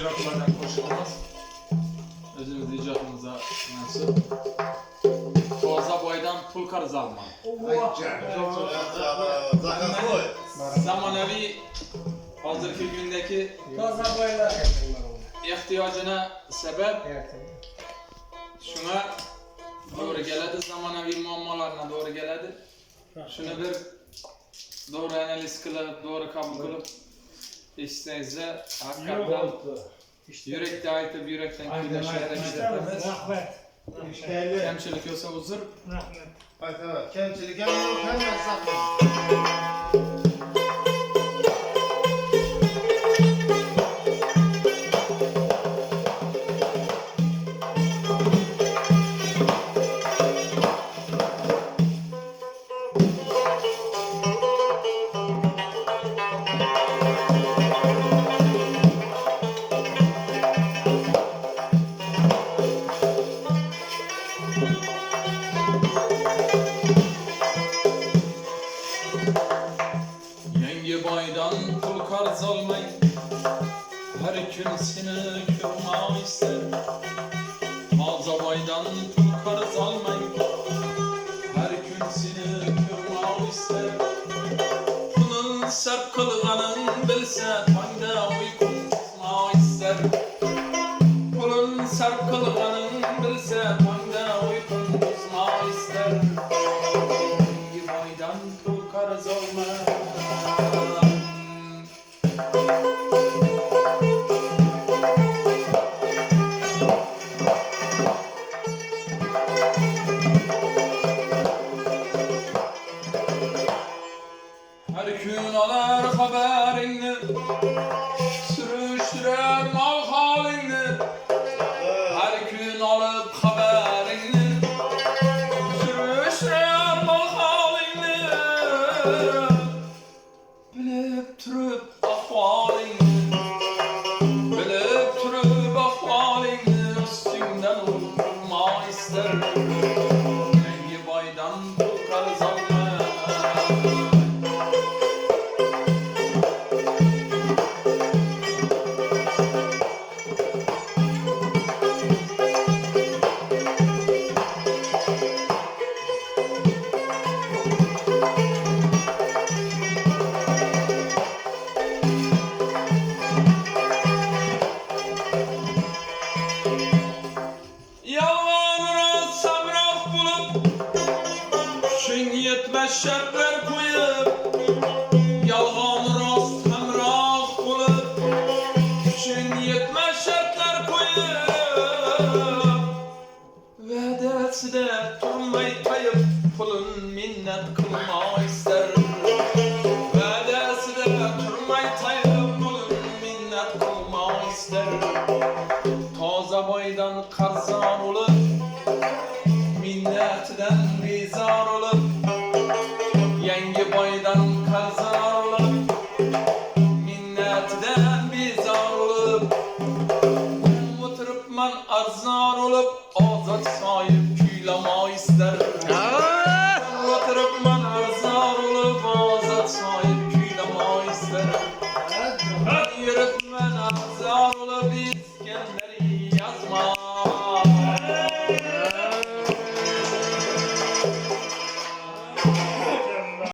icra kılacak koşulumuz. Özümüz icatımıza nasıl? Toza boydan pul karız alma. Zamanəvi hazırki gündeki Toza boylar. ihtiyacına sebep şuna doğru geledi, zamanəvi muammalarına doğru geledi. Şunu bir doğru analiz kılıp, doğru kabul kılıp isteyizle hakikaten yürekte aytıp yürekten kuyulaşarak işletmemiz. Kemçilik yoksa huzur. Kemçilik hem yok hem masraf. Yenge boydan pul karz almayın, her kimsini kırma ister. Mağaza boydan pul karz almayın, her kimsini kırma ister. Bunun sert kılganın bilse tayda uykun tutma ister. Bunun sert kılganın bilse tayda uykun tutma ister. Yenge boydan pul karz almayın. Her gün alar haberini, sürüştüren mal halini. Her gün alıp haberini, sürüştüren mal halini. Bilip türüp ahvalini, bilip türüp ahvalini. Üstünden vurma ister.